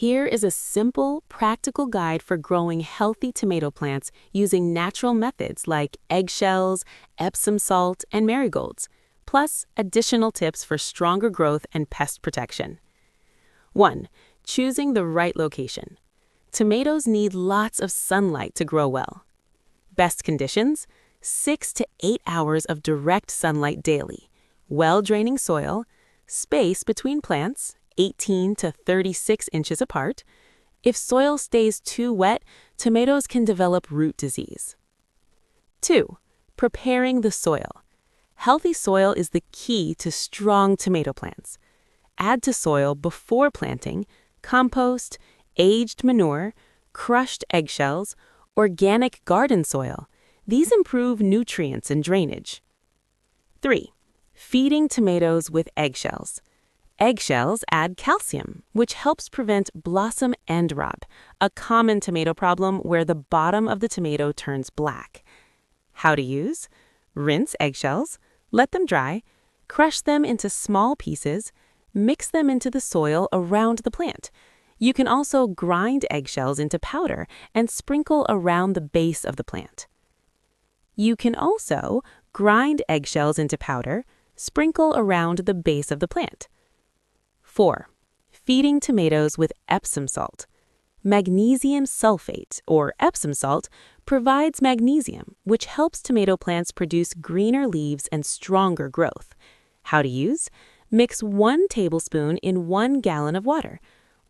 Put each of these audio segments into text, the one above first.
Here is a simple, practical guide for growing healthy tomato plants using natural methods like eggshells, Epsom salt, and marigolds, plus additional tips for stronger growth and pest protection. 1. Choosing the right location. Tomatoes need lots of sunlight to grow well. Best conditions: 6 to 8 hours of direct sunlight daily, well-draining soil, space between plants, 18 to 36 inches apart. If soil stays too wet, tomatoes can develop root disease. 2. Preparing the soil. Healthy soil is the key to strong tomato plants. Add to soil before planting compost, aged manure, crushed eggshells, organic garden soil. These improve nutrients and drainage. 3. Feeding tomatoes with eggshells. Eggshells add calcium, which helps prevent blossom end rot, a common tomato problem where the bottom of the tomato turns black. How to use: rinse eggshells, let them dry, crush them into small pieces, mix them into the soil around the plant. You can also grind eggshells into powder and sprinkle around the base of the plant. You can also grind eggshells into powder, sprinkle around the base of the plant. 4. Feeding tomatoes with Epsom salt. Magnesium sulfate, or Epsom salt, provides magnesium, which helps tomato plants produce greener leaves and stronger growth. How to use: mix 1 tablespoon in 1 gallon of water.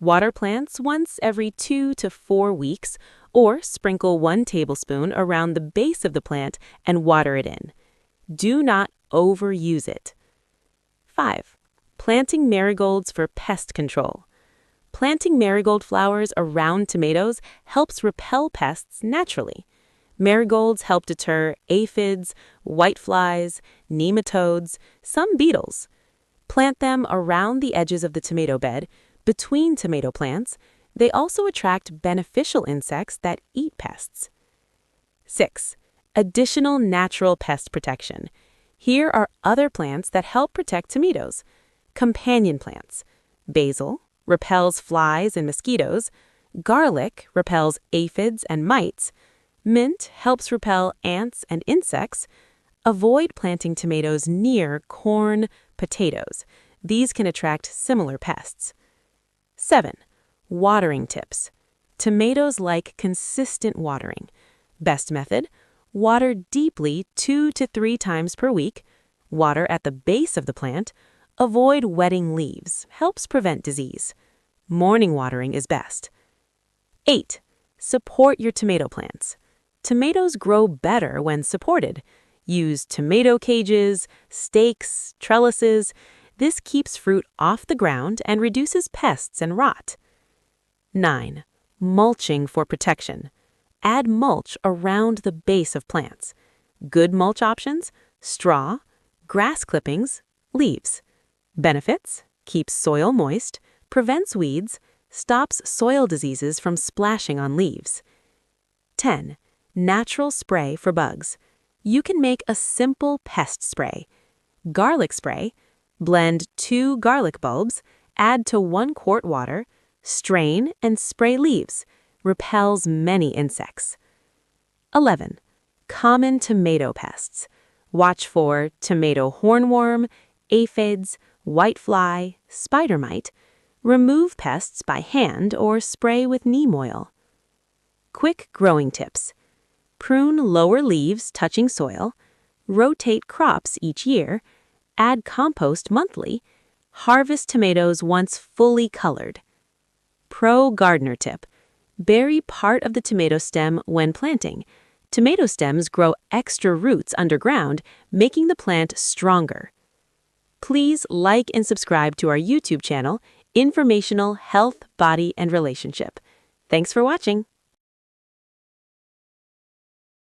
Water plants once every 2 to 4 weeks, or sprinkle 1 tablespoon around the base of the plant and water it in. Do not overuse it. 5. Planting marigolds for pest control. Planting marigold flowers around tomatoes helps repel pests naturally. Marigolds help deter aphids, whiteflies, nematodes, some beetles. Plant them around the edges of the tomato bed, between tomato plants. They also attract beneficial insects that eat pests. 6. Additional natural pest protection. Here are other plants that help protect tomatoes. Companion plants. Basil repels flies and mosquitoes. Garlic repels aphids and mites. Mint helps repel ants and insects. Avoid planting tomatoes near corn, potatoes. These can attract similar pests. 7. Watering tips. Tomatoes like consistent watering. Best method: water deeply 2 to 3 times per week. Water at the base of the plant. Avoid wetting leaves. Helps prevent disease. Morning watering is best. 8. Support your tomato plants. Tomatoes grow better when supported. Use tomato cages, stakes, trellises. This keeps fruit off the ground and reduces pests and rot. 9. Mulching for protection. Add mulch around the base of plants. Good mulch options: straw, grass clippings, leaves. Benefits: keeps soil moist, prevents weeds, stops soil diseases from splashing on leaves. 10. Natural spray for bugs. You can make a simple pest spray. Garlic spray. Blend 2 garlic bulbs, add to 1 quart water, strain and spray leaves. Repels many insects. 11. Common tomato pests. Watch for tomato hornworm, aphids, whitefly, spider mite. Remove pests by hand or spray with neem oil. Quick growing tips. Prune lower leaves touching soil. Rotate crops each year. Add compost monthly. Harvest tomatoes once fully colored. Pro gardener tip: bury part of the tomato stem when planting. Tomato stems grow extra roots underground, making the plant stronger. Please like and subscribe to our YouTube channel, Informational Health, Body, and Relationship. Thanks for watching.